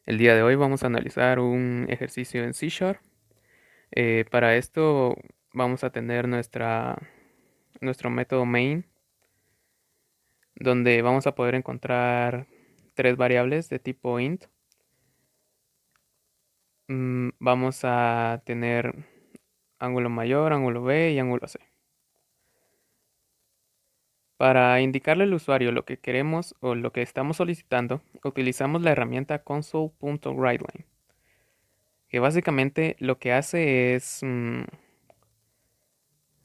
El día de hoy vamos a analizar un ejercicio en C Sharp. Para esto vamos a tener nuestro método main, donde vamos a poder encontrar tres variables de tipo int. Vamos a tener ángulo mayor, ángulo B y ángulo C. Para indicarle al usuario lo que queremos o lo que estamos solicitando, utilizamos la herramienta console.writeLine, que básicamente lo que hace es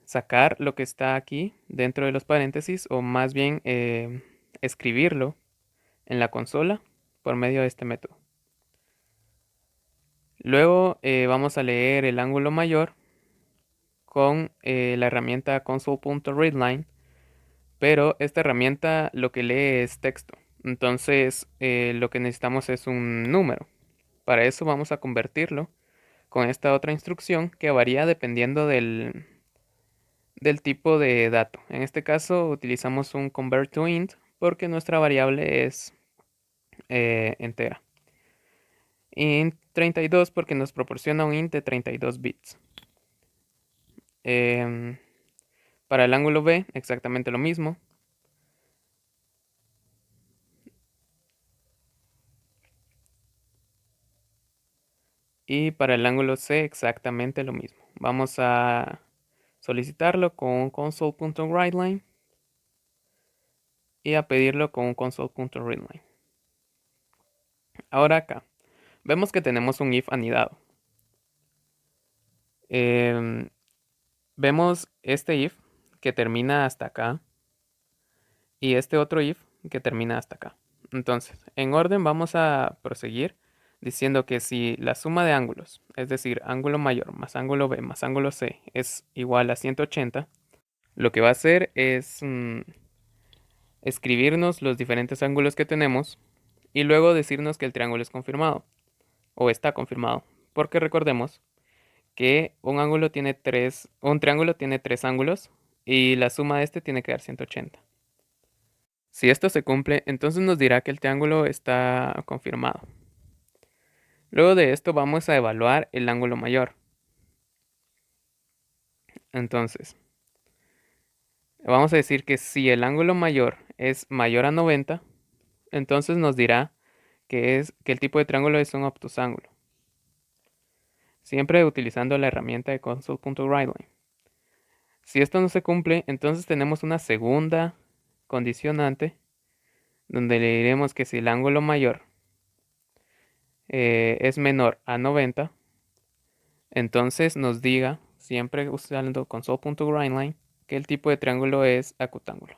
sacar lo que está aquí dentro de los paréntesis o más bien escribirlo en la consola por medio de este método. Luego vamos a leer el ángulo mayor con la herramienta console.readline, pero esta herramienta lo que lee es texto. Entonces lo que necesitamos es un número. Para eso vamos a convertirlo con esta otra instrucción que varía dependiendo del tipo de dato. En este caso utilizamos un convert to int porque nuestra variable es entera. Int 32 porque nos proporciona un int de 32 bits. Em, para el ángulo B exactamente lo mismo. Y para el ángulo C exactamente lo mismo. Vamos a solicitarlo con un console.writeLine y a pedirlo con un console.readline. Ahora acá vemos que tenemos un if anidado. Vemos este if que termina hasta acá y este otro if que termina hasta acá. Entonces, en orden vamos a proseguir diciendo que si la suma de ángulos, es decir, ángulo mayor más ángulo B más ángulo C es igual a 180, lo que va a hacer es escribirnos los diferentes ángulos que tenemos y luego decirnos que el triángulo es confirmado o está confirmado, porque recordemos que un triángulo tiene tres ángulos y la suma de este tiene que dar 180. Si esto se cumple, entonces nos dirá que el triángulo está confirmado. Luego de esto vamos a evaluar el ángulo mayor. Entonces, vamos a decir que si el ángulo mayor es mayor a 90, entonces nos dirá que el tipo de triángulo es un obtusángulo. Siempre utilizando la herramienta de console.writeLine. Si esto no se cumple, entonces tenemos una segunda condicionante donde le diremos que si el ángulo mayor es menor a 90, entonces nos diga, siempre usando console.grindline, que el tipo de triángulo es acutángulo.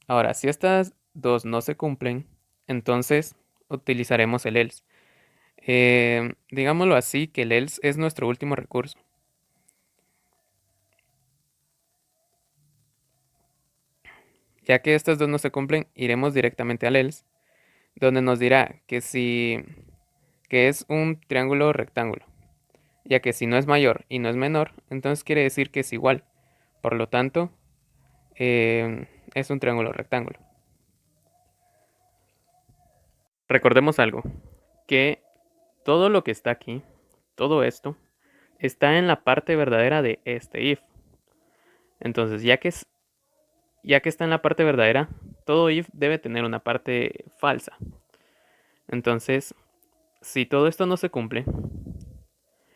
Ahora, si estas dos no se cumplen, entonces utilizaremos el else. Digámoslo así, que el else es nuestro último recurso. Ya que estas dos no se cumplen, iremos directamente al else, donde nos dirá que que es un triángulo rectángulo, ya que si no es mayor y no es menor, entonces quiere decir que es igual. Por lo tanto, es un triángulo rectángulo. Recordemos algo, que todo lo que está aquí, todo esto, está en la parte verdadera de este if. Entonces, ya que está en la parte verdadera, todo if debe tener una parte falsa. Entonces, si todo esto no se cumple,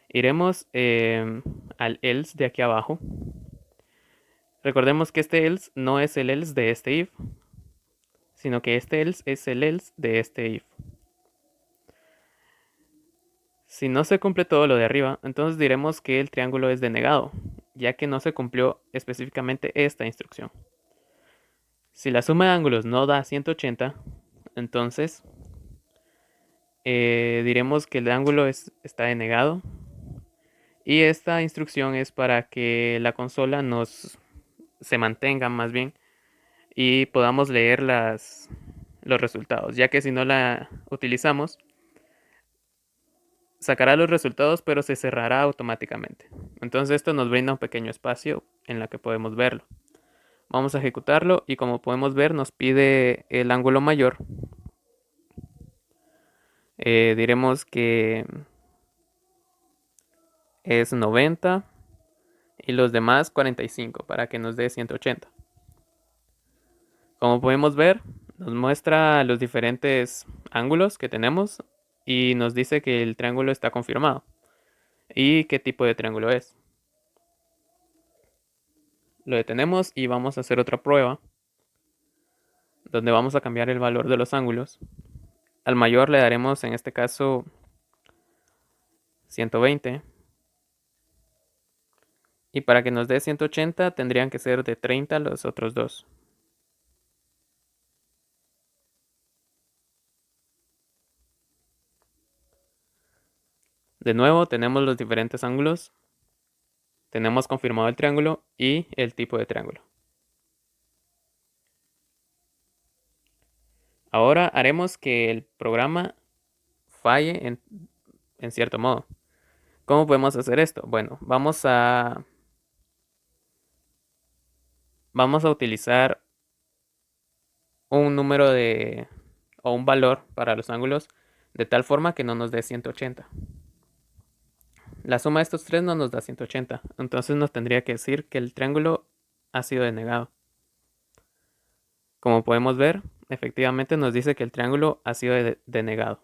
iremos al else de aquí abajo. Recordemos que este else no es el else de este if, sino que este else es el else de este if. Si no se cumple todo lo de arriba, entonces diremos que el triángulo es denegado, ya que no se cumplió específicamente esta instrucción. Si la suma de ángulos no da 180, entonces diremos que el ángulo está denegado. Y esta instrucción es para que la consola se mantenga más bien y podamos leer los resultados, ya que si no la utilizamos, sacará los resultados pero se cerrará automáticamente. Entonces esto nos brinda un pequeño espacio en la que podemos verlo. Vamos a ejecutarlo y como podemos ver nos pide el ángulo mayor Diremos que es 90 y los demás 45 para que nos dé 180. Como podemos ver, nos muestra los diferentes ángulos que tenemos y nos dice que el triángulo está confirmado y qué tipo de triángulo es. Lo detenemos y vamos a hacer otra prueba donde vamos a cambiar el valor de los ángulos. Al mayor le daremos en este caso 120 y para que nos dé 180 tendrían que ser de 30 los otros dos. De nuevo tenemos los diferentes ángulos, tenemos confirmado el triángulo y el tipo de triángulo. Ahora haremos que el programa falle en cierto modo. ¿Cómo podemos hacer esto? Bueno, vamos a utilizar un número o un valor para los ángulos de tal forma que no nos dé 180. La suma de estos tres no nos da 180, entonces nos tendría que decir que el triángulo ha sido denegado. Como podemos ver, efectivamente nos dice que el triángulo ha sido denegado.